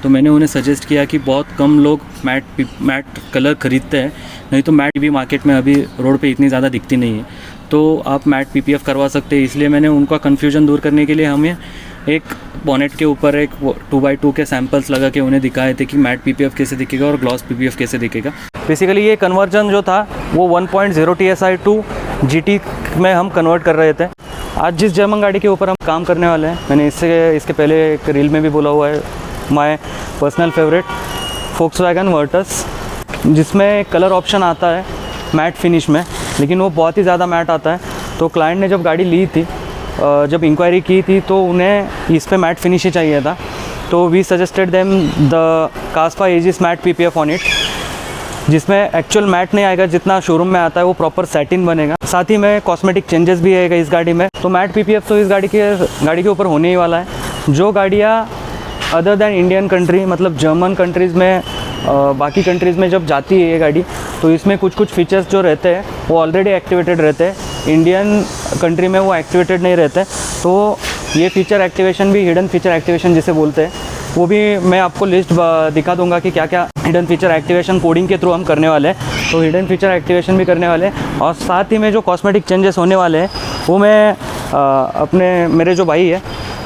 तो मैंने उन्हें सजेस्ट किया कि बहुत कम लोग मैट कलर ख़रीदते हैं, नहीं तो मैट भी मार्केट में अभी रोड पे इतनी ज़्यादा दिखती नहीं है, तो आप मैट पीपीएफ करवा सकते हैं। इसलिए मैंने उनका कन्फ्यूजन दूर करने के लिए हमें एक बॉनेट के ऊपर एक 2x2 के सैम्पल्स लगा के उन्हें दिखाए थे कि मैट पीपीएफ कैसे दिखेगा और ग्लॉस पीपीएफ कैसे दिखेगा। बेसिकली ये कन्वर्जन जो था वो 1.0 TSI टू GT में हम कन्वर्ट कर रहे थे। आज जिस जर्मन गाड़ी के ऊपर हम काम करने वाले हैं, मैंने इसके पहले एक रील में भी बोला हुआ है, my personal favourite Volkswagen Virtus, जिसमें कलर ऑप्शन आता है मैट फिनिश में, लेकिन वो बहुत ही ज़्यादा मैट आता है। तो क्लाइंट ने जब गाड़ी ली थी, जब इंक्वायरी की थी, तो उन्हें इस पे मैट फिनिश ही चाहिए था। तो we suggested them the kaspa aegis matte PPF on it, जिसमें एक्चुअल मैट नहीं आएगा, जितना शोरूम में आता है वो प्रॉपर सैटिन बनेगा। साथ ही में कॉस्मेटिक चेंजेस भी आएगा इस गाड़ी में। तो मैट पीपीएफ तो इस गाड़ी के ऊपर होने ही वाला है। जो गाड़ियाँ अदर दैन इंडियन कंट्री, मतलब जर्मन कंट्रीज़ में, बाकी कंट्रीज़ में जब जाती है ये गाड़ी, तो इसमें कुछ फीचर्स जो रहते हैं वो ऑलरेडी एक्टिवेटेड रहते हैं। इंडियन कंट्री में वो एक्टिवेटेड नहीं रहते। तो ये फीचर एक्टिवेशन भी, हिडन फीचर एक्टिवेशन जिसे बोलते हैं, वो भी मैं आपको लिस्ट दिखा दूंगा कि क्या क्या हिडन फीचर एक्टिवेशन कोडिंग के थ्रू हम करने वाले हैं। तो हिडन फीचर एक्टिवेशन भी करने वाले हैं, और साथ ही में जो कॉस्मेटिक चेंजेस होने वाले हैं वो मैं मेरे जो भाई है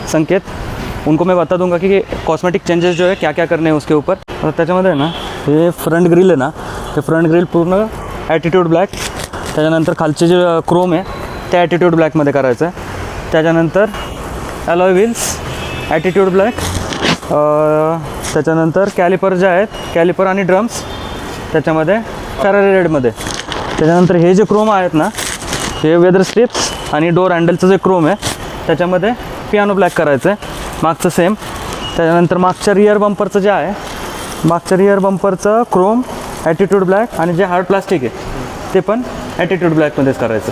संकेत, उनको मैं बता दूंगा कि कॉस्मेटिक चेंजेस जो है क्या क्या करने हैं उसके ऊपर। और त्याच्यामध्ये ना हे फ्रंट ग्रिल आहे ना, ते फ्रंट ग्रिल पूर्ण ॲटिट्यूड ब्लॅक, त्याच्यानंतर खालचे जे क्रोम आहे ते ॲटिट्यूड ब्लॅकमध्ये करायचं आहे। त्याच्यानंतर ॲलॉय व्हील्स ॲटिट्यूड ब्लॅक, त्याच्यानंतर कॅलिपर जे आहेत, कॅलिपर आणि ड्रम्स त्याच्यामध्ये फेरारी रेडमध्ये। त्याच्यानंतर हे जे क्रोम आहेत ना, हे वेदर स्ट्रिप्स आणि डोर हँडलचं जे क्रोम आहे त्याच्यामध्ये पियानो ब्लॅक करायचं आहे, मागचं सेम। त्याच्यानंतर मागच्या रिअर बंपरचं जे आहे, मागच्या रिअर बंपरचं क्रोम ॲटिट्यूड ब्लॅक, आणि जे हार्ड प्लास्टिक आहे ते पण ॲटिट्यूड ब्लॅकमध्येच करायचं।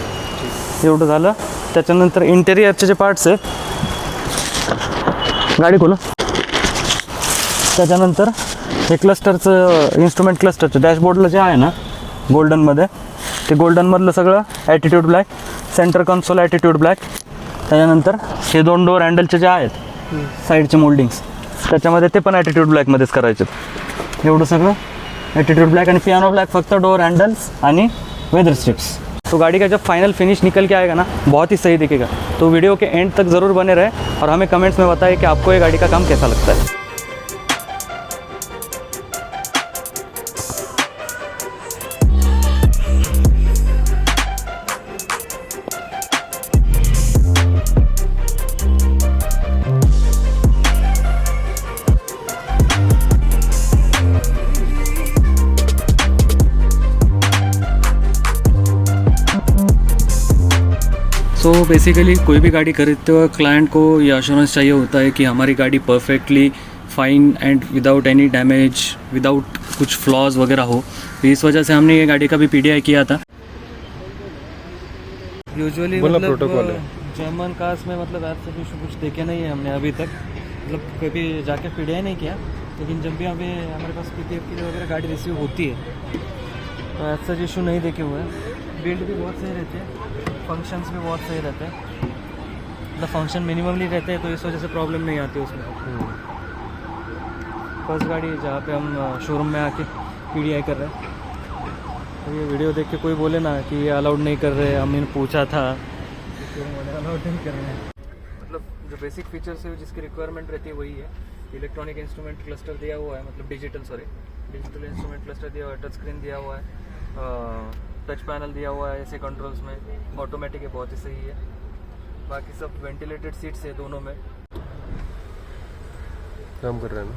एवढं झालं। त्याच्यानंतर इंटेरियरचे जे पार्ट्स आहेत, गाडी खोला। त्याच्यानंतर हे क्लस्टरचं, इन्स्ट्रुमेंट क्लस्टरचं डॅशबोर्डला जे आहे ना गोल्डनमध्ये, ते गोल्डनमधलं सगळं attitude black, centre console attitude black. त्याच्यानंतर हे 2 डोर हँडलचे जे आहेत साईडचे मोल्डिंग्स, त्याच्यामध्ये ते पण ॲटिट्यूड ब्लॅकमध्येच करायचे। एवढं सगळं attitude black and piano black, फक्त डोर हैंडल्स आणि वेदर स्ट्रिप्स। तो गाड़ी का जब फाइनल फिनिश निकल के आएगा ना, बहुत ही सही दिखेगा। तो वीडियो के एंड तक ज़रूर बने रहे और हमें कमेंट्स में बताएं कि आपको ये गाड़ी का काम कैसा लगता है। सो बेसिकली कोई भी गाड़ी खरीदते हुए क्लाइंट को ये अश्योरेंस चाहिए होता है कि हमारी गाड़ी perfectly fine and without any damage, without कुछ फ्लॉज वगैरह हो। तो इस वजह से हमने ये गाड़ी का भी PDI किया था। यूजुअली मतलब जर्मन कार्स में मतलब ऐसा कुछ देखे नहीं है हमने अभी तक, मतलब कभी जाके PDI नहीं किया, लेकिन जब भी हमारे पास PPF के लिए वगैरह गाड़ी रिसीव होती है तो ऐसा इशू नहीं देखे हुए हैं। बिल्ड भी बहुत सही रहते हैं, फंक्शंस भी बहुत सही रहते हैं, मतलब फंक्शन मिनिममली रहते हैं, तो इस वजह से प्रॉब्लम नहीं आती उसमें। फर्स्ट गाड़ी जहाँ पे हम शोरूम में आके PDI कर रहे हैं, तो ये वीडियो देख के कोई बोले ना कि ये अलाउड नहीं कर रहे, हमने पूछा था, अलाउड नहीं कर रहे हैं। मतलब जो बेसिक फीचर्स है जिसकी रिक्वायरमेंट रहती है वही है। इलेक्ट्रॉनिक इंस्ट्रूमेंट क्लस्टर दिया हुआ है, मतलब डिजिटल इंस्ट्रूमेंट क्लस्टर दिया हुआ है, टच स्क्रीन दिया हुआ है, टच पैनल दिया हुआ है ऐसे कंट्रोल्स में, ऑटोमेटिक है, बहुत ही सही है। बाकी सब वेंटिलेटेड सीट्स है दोनों में। काम कर रहा है ना।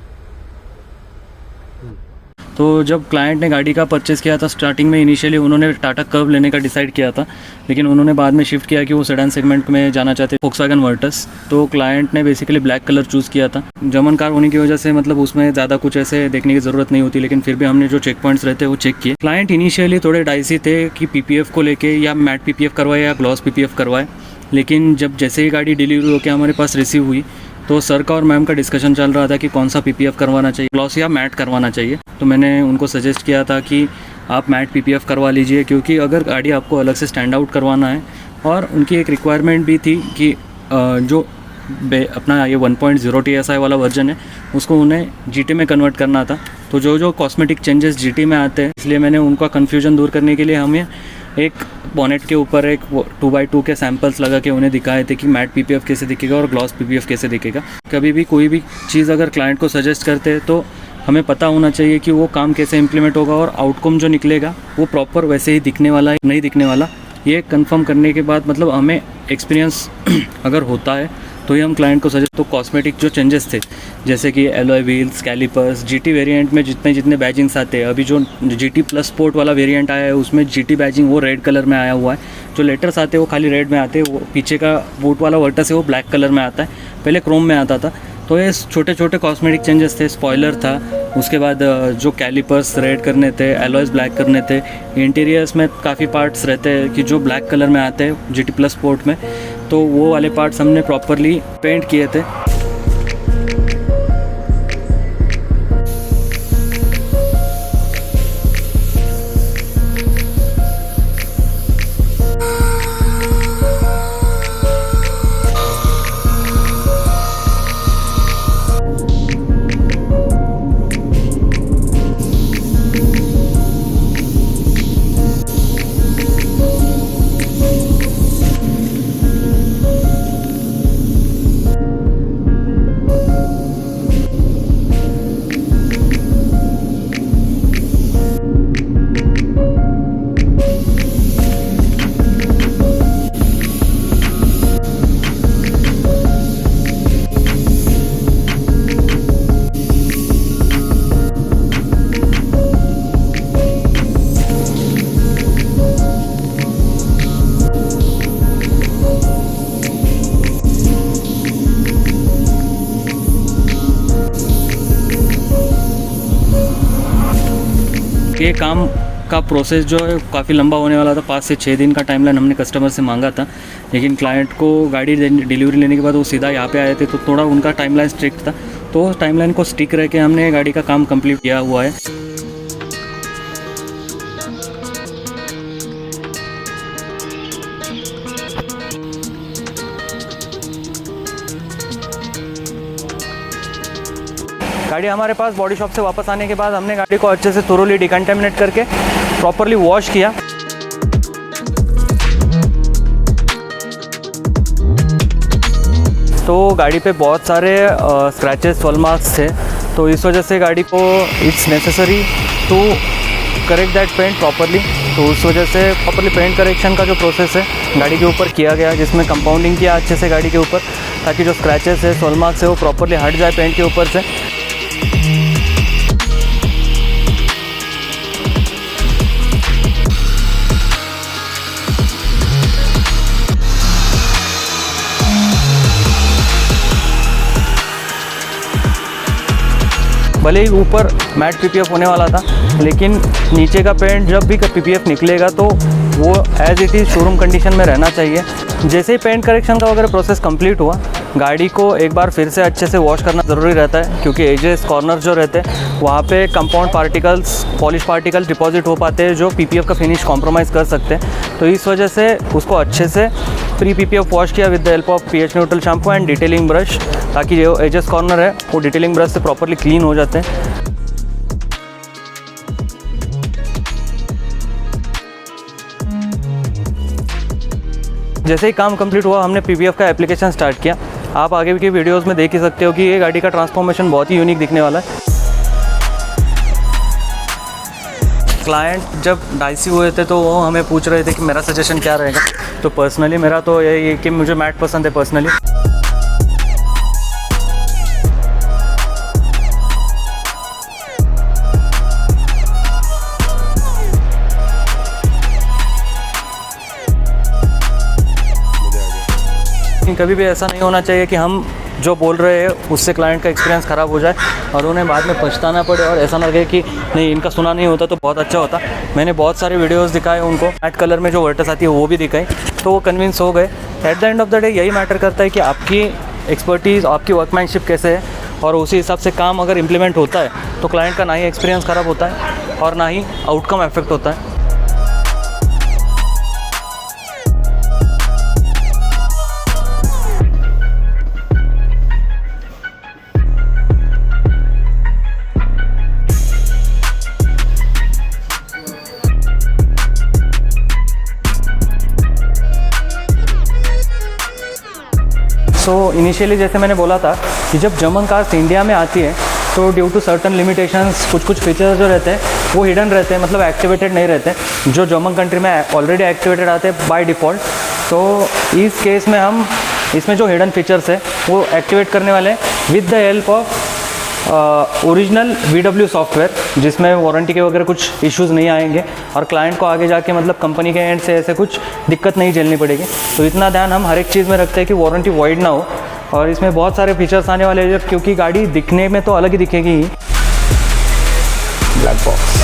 तो जब क्लाइंट ने गाड़ी का परचेज़ किया था, स्टार्टिंग में इनिशियली उन्होंने टाटा कर्व लेने का डिसाइड किया था, लेकिन उन्होंने बाद में शिफ्ट किया कि वो सेडान सेगमेंट में जाना चाहते Volkswagen वर्टस। तो क्लाइंट ने बेसिकली ब्लैक कलर चूज़ किया था। जर्मन कार होने की वजह से मतलब उसमें ज़्यादा कुछ ऐसे देखने की ज़रूरत नहीं होती, लेकिन फिर भी हमने जो चेक पॉइंट्स रहते हैं वो चेक किए। क्लाइंट इनिशियली थोड़े डाइसी थे कि PPF को लेके या मैट PPF करवाए या ग्लॉस PPF करवाए, लेकिन जब जैसे ही गाड़ी डिलीवरी होकर हमारे पास रिसीव हुई तो सर का और मैम का डिस्कशन चल रहा था कि कौन सा PPF करवाना चाहिए, ग्लॉस या मैट करवाना चाहिए। तो मैंने उनको सजेस्ट किया था कि आप मैट PPF करवा लीजिए, क्योंकि अगर गाड़ी आपको अलग से स्टैंड आउट करवाना है, और उनकी एक रिक्वायरमेंट भी थी कि जो अपना ये 1.0 TSI वाला वर्जन है, उसको उन्हें GT में कन्वर्ट करना था। तो जो कॉस्मेटिक चेंजेस GT में आते हैं, इसलिए मैंने उनका कन्फ्यूजन दूर करने के लिए हमें एक बॉनेट के ऊपर एक 2x2 के सैम्पल्स लगा के उन्हें दिखाए थे कि मैट PPF कैसे दिखेगा और ग्लॉस PPF कैसे दिखेगा। कभी भी कोई भी चीज़ अगर क्लाइंट को सजेस्ट करते हैं तो हमें पता होना चाहिए कि वो काम कैसे इम्प्लीमेंट होगा और आउटकम जो निकलेगा वो प्रॉपर वैसे ही दिखने वाला है नहीं दिखने वाला। ये कंफर्म करने के बाद मतलब हमें एक्सपीरियंस अगर होता है तो ही हम क्लाइंट को सजेस्ट। तो कॉस्मेटिक जो चेंजेस थे जैसे कि alloy wheels, calipers, GT variant में जितने बैजिंग्स आते हैं, अभी जो GT प्लस स्पोर्ट वाला वेरिएंट आया है उसमें GT बैजिंग वो रेड कलर में आया हुआ है। जो लेटर्स आते हैं वो खाली रेड में आते हैं, वो पीछे का बूट वाला वर्टस है वो ब्लैक कलर में आता है, पहले क्रोम में आता था। तो ये छोटे छोटे कॉस्मेटिक चेंजेस थे। स्पॉयलर था, उसके बाद जो कैलिपर्स रेड करने थे, एलॉयस ब्लैक करने थे, इंटीरियर्स में काफ़ी पार्ट्स रहते हैं कि जो ब्लैक कलर में आते हैं GT प्लस स्पोर्ट में, तो वो वाले पार्ट्स हमने प्रॉपरली पेंट किए थे। ये काम का प्रोसेस जो है काफ़ी लंबा होने वाला था। 5 से 6 दिन का टाइमलाइन हमने कस्टमर से मांगा था, लेकिन क्लाइंट को गाड़ी डिलीवरी लेने के बाद वो सीधा यहाँ पे आए थे, तो थोड़ा उनका टाइमलाइन स्ट्रिक्ट था। तो उस टाइमलाइन को स्टिक रह के हमने गाड़ी का काम कंप्लीट किया हुआ है। गाड़ी हमारे पास बॉडी शॉप से वापस आने के बाद हमने गाड़ी को अच्छे से थोरोली डिकंटेमिनेट करके प्रॉपरली वॉश किया। तो गाड़ी पे बहुत सारे स्क्रैचेस, स्वॉल मार्क्स थे, तो इस वजह से गाड़ी को it's necessary to correct that paint properly. तो उस वजह से प्रॉपरली पेंट करेक्शन का जो प्रोसेस है गाड़ी के ऊपर किया गया, जिसमें कंपाउंडिंग किया अच्छे से गाड़ी के ऊपर, ताकि जो स्क्रैचेस है, स्वॉल मार्क्स है, वो प्रॉपरली हट जाए पेंट के ऊपर से। भले ही ऊपर मैट PPF होने वाला था, लेकिन नीचे का पेंट जब भी PPF निकलेगा तो वो as it is showroom condition में रहना चाहिए। जैसे ही पेंट करेक्शन का वगैरह प्रोसेस कंप्लीट हुआ, गाड़ी को एक बार फिर से अच्छे से वॉश करना ज़रूरी रहता है, क्योंकि एजेस, कॉर्नर जो रहते हैं वहाँ पे compound particles, polish particle deposit हो पाते हैं जो PPF का फिनिश कॉम्प्रोमाइज़ कर सकते हैं। तो इस वजह से उसको अच्छे से प्री PPF वॉश किया with the help of pH neutral shampoo and detailing brush, ताकि जो एजेस कॉर्नर है वो डिटेलिंग ब्रश से प्रॉपरली क्लीन हो जाते हैं। जैसे ही काम कंप्लीट हुआ, हमने PPF का एप्लीकेशन स्टार्ट किया। आप आगे की वीडियोस में देख ही सकते हो कि ये गाड़ी का ट्रांसफॉर्मेशन बहुत ही यूनिक दिखने वाला है। क्लाइंट जब डाइसी हुए थे तो वो हमें पूछ रहे थे कि मेरा सजेशन क्या रहेगा। तो पर्सनली मेरा तो यही है कि मुझे मैट पसंद है पर्सनली। कभी भी ऐसा नहीं होना चाहिए कि हम जो बोल रहे हैं उससे क्लाइंट का एक्सपीरियंस ख़राब हो जाए और उन्हें बाद में पछताना पड़े और ऐसा लगे कि नहीं, इनका सुना नहीं होता तो बहुत अच्छा होता। मैंने बहुत सारे वीडियोस दिखाए उनको, मैट कलर में जो वर्टस आती है वो भी दिखाई, तो वो कन्विंस हो गए। At the end of the day यही मैटर करता है कि आपकी एक्सपर्टीज़, आपकी वर्कमैनशिप कैसे है, और उसी हिसाब से काम अगर इम्प्लीमेंट होता है तो क्लाइंट का ना ही एक्सपीरियंस ख़राब होता है और ना ही आउटकम इफेक्ट होता है। इनिशियली जैसे मैंने बोला था कि जब जर्मन कार्स इंडिया में आती है तो ड्यू टू सर्टन लिमिटेशंस कुछ फीचर्स जो रहते हैं वो हिडन रहते हैं, मतलब एक्टिवेटेड नहीं रहते, जो जर्मन कंट्री में ऑलरेडी एक्टिवेटेड आते हैं बाय डिफ़ॉल्ट। तो इस केस में हम इसमें जो हिडन फीचर्स है वो एक्टिवेट करने वाले हैं with the help of original VW software, जिसमें वारंटी के वगैरह कुछ इश्यूज़ नहीं आएंगे और क्लाइंट को आगे जाके मतलब कंपनी के एंड से ऐसे कुछ दिक्कत नहीं झेलनी पड़ेगी। तो इतना ध्यान हम हर एक चीज़ में रखते हैं कि वारंटी वॉइड ना हो। और इसमें बहुत सारे फीचर्स आने वाले हैं क्योंकि गाड़ी दिखने में तो अलग ही दिखेगी ही। ब्लैक बॉक्स,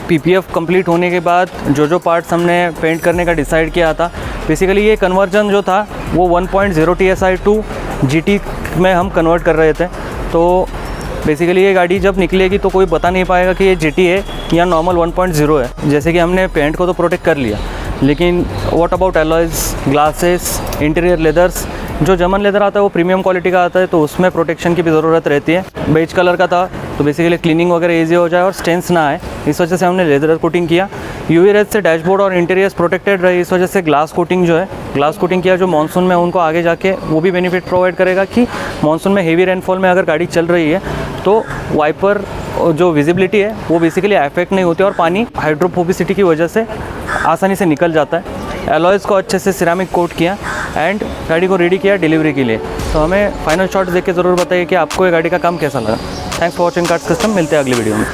PPF कंप्लीट होने के बाद जो पार्ट्स हमने पेंट करने का डिसाइड किया था, बेसिकली ये कन्वर्जन जो था वो 1.0 TSI टू GT में हम कन्वर्ट कर रहे थे। तो बेसिकली ये गाड़ी जब निकलेगी तो कोई बता नहीं पाएगा कि ये GT है या नॉर्मल 1.0 है। जैसे कि हमने पेंट को तो प्रोटेक्ट कर लिया, लेकिन what about alloys, glasses, interior leathers. जो जर्मन लेदर आता है वो प्रीमियम क्वालिटी का आता है, तो उसमें प्रोटेक्शन की भी ज़रूरत रहती है। बेज कलर का था तो बेसिकली क्लीनिंग वगैरह ईजी हो जाए और स्टेंस ना आए, इस वजह से हमने लेदर कोटिंग किया। UV रेज से डैशबोर्ड और इंटीरियर्स प्रोटेक्टेड रहे, इस वजह से ग्लास कोटिंग जो है, ग्लास कोटिंग किया जो मानसून में उनको आगे जाके वो भी बेनिफिट प्रोवाइड करेगा कि मानसून में हेवी रेनफॉल में अगर गाड़ी चल रही है तो वाइपर जो विजिबिलिटी है वो बेसिकली अफेक्ट नहीं होती और पानी हाइड्रोफोबिसिटी की वजह से आसानी से निकल जाता है। एलॉयज़ को अच्छे से सिरामिक कोट किया एंड गाड़ी को रेडी किया डिलीवरी के लिए। तो हमें फाइनल शॉट्स देख के ज़रूर बताइए कि आपको ये गाड़ी का काम कैसा लगा। Thanks for watching cards custom, मिलते हैं अगली वीडियो में।